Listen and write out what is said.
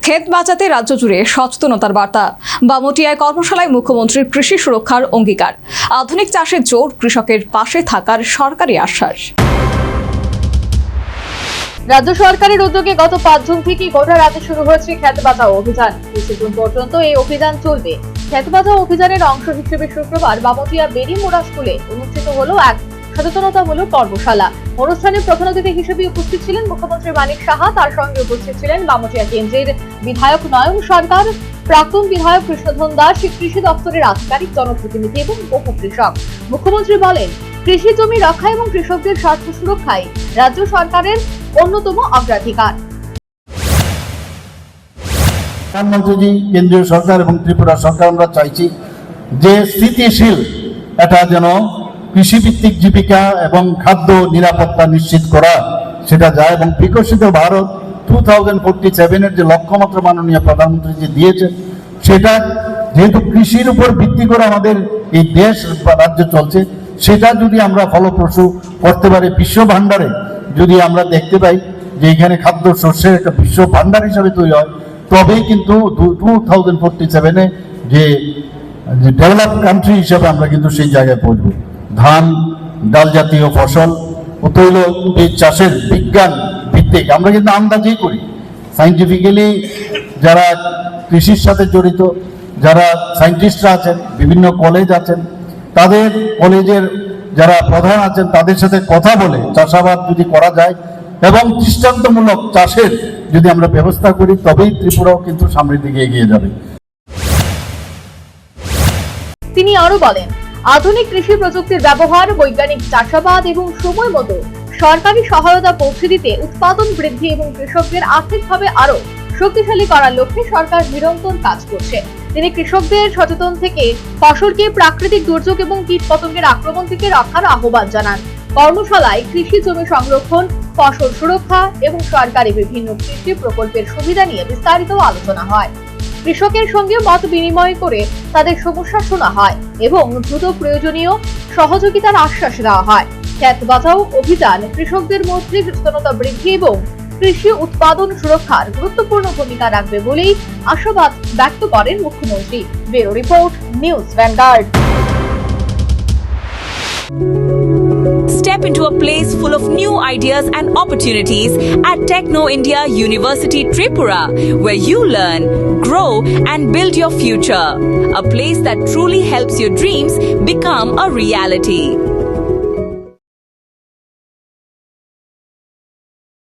ক্ষেত বাঁচাতে রাজ্য জুড়ে সচেতনতার বার্তা। বামুটিয়ায় কর্মশালায় মুখ্যমন্ত্রীর কৃষি সুরক্ষার অঙ্গীকার। আধুনিক চাষের জোর, কৃষকের পাশে থাকার সরকারি আশ্বাস। রাজ্য সরকারের উদ্যোগে গত 5 জুন থেকে গোটা রাজ্যে শুরু হয়েছে ক্ষেত বাঁচাও অভিযান। 20 জুন পর্যন্ত এই অভিযান চলবে। ক্ষেত বাঁচাও অভিযানের অংশ হিসেবে শুক্রবার বামুটিয়া বেরিমোড়া স্কুলে অনুষ্ঠিত হলো এক সচেতনতামূলক কর্মশালা। অনুষ্ঠানে প্রধান অতিথি হিসেবে উপস্থিত ছিলেন মুখ্যমন্ত্রী মানিক সাহা। তার সঙ্গে উপস্থিত ছিলেন বামুটিয়া কেন্দ্রের বিধায়ক নয়ন সরকার, প্রাক্তন বিধায়ক কৃষ্ণধন দাস, কৃষি দপ্তরের আধিকারিক, জনপ্রতিনিধি এবং বহু কৃষক। মুখ্যমন্ত্রী বলেন, কৃষি জমি রক্ষা এবং কৃষকদের স্বার্থ সুরক্ষায় রাজ্য সরকারের অন্যতম অগ্রাধিকার। প্রধানমন্ত্রী, কেন্দ্রীয় সরকার এবং ত্রিপুরা সরকার আমরা চাইছি যে স্থিতিশীল এটা যেন কৃষিভিত্তিক জীবিকা এবং খাদ্য নিরাপত্তা নিশ্চিত করা সেটা যায়, এবং বিকশিত ভারত 2047-এর যে লক্ষ্যমাত্রা মাননীয় প্রধানমন্ত্রী যে দিয়েছেন সেটা যেহেতু কৃষির উপর ভিত্তি করে আমাদের এই দেশ বা রাজ্য চলছে, সেটা যদি আমরা ফলপ্রসূ করতে পারি, বিশ্ব ভাণ্ডারে যদি আমরা দেখতে পাই যে এখানে খাদ্য শস্যের একটা বিশ্ব ভাণ্ডার হিসাবে তৈরি হয়, তবেই কিন্তু 2047-এ যে ডেভেলপ কান্ট্রি হিসাবে আমরা কিন্তু সেই জায়গায় পৌঁছব। ধান, ডাল জাতীয় ফসল ও তৈল বীজ চাষের বিজ্ঞান ভিত্তিক আমরা কিন্তু আন্দাজেই করি। সাইন্টিফিক্যালি যারা কৃষির সাথে জড়িত, যারা সায়েন্টিস্টরা আছেন, বিভিন্ন কলেজ আছেন, তাদের কলেজের যারা প্রধান আছেন তাদের সাথে কথা বলে চাষাবাদ যদি করা যায় এবং দৃষ্টান্তমূলক চাষের যদি আমরা ব্যবস্থা করি, তবেই ত্রিপুরাও কিন্তু সামনের দিকে এগিয়ে যাবে। তিনি আরো বলেন, আধুনিক কৃষি প্রযুক্তির ব্যবহার, বৈজ্ঞানিক চাষাবাদ এবং সময় মতো সরকারি সহায়তা পৌঁছে দিতে উৎপাদন বৃদ্ধি এবং কৃষকদের আর্থিকভাবে আরো শক্তিশালী করার লক্ষ্যে সরকার নিরন্তর কাজ করছে। তিনি কৃষকদের সচেতন থেকে ফসলকে প্রাকৃতিক দুর্যোগ এবং কীটপতঙ্গের আক্রমণ থেকে রক্ষার আহ্বান জানান। কর্মশালায় কৃষি জমি সংরক্ষণ, ফসল সুরক্ষা এবং সরকারি বিভিন্ন কৃষি প্রকল্পের সুবিধা নিয়ে বিস্তারিত আলোচনা হয়। কৃষকের সঙ্গে মত বিনিময় করে তাদের সমস্যা শোনা হয় এবং দ্রুত প্রয়োজনীয় সহযোগিতার আশ্বাস দেওয়া হয়। ক্ষেত বাঁচাও অভিযান কৃষকদের মধ্যে সচেতনতা বৃদ্ধি এবং কৃষি উৎপাদন সুরক্ষার গুরুত্বপূর্ণ ভূমিকা রাখবে বলেই আশাবাদ ব্যক্ত করেন মুখ্যমন্ত্রী। Bureau report, news vanguard. Step into a place full of new ideas and opportunities at Techno India University Tripura, where you learn, grow and build your future. A place that truly helps your dreams become a reality.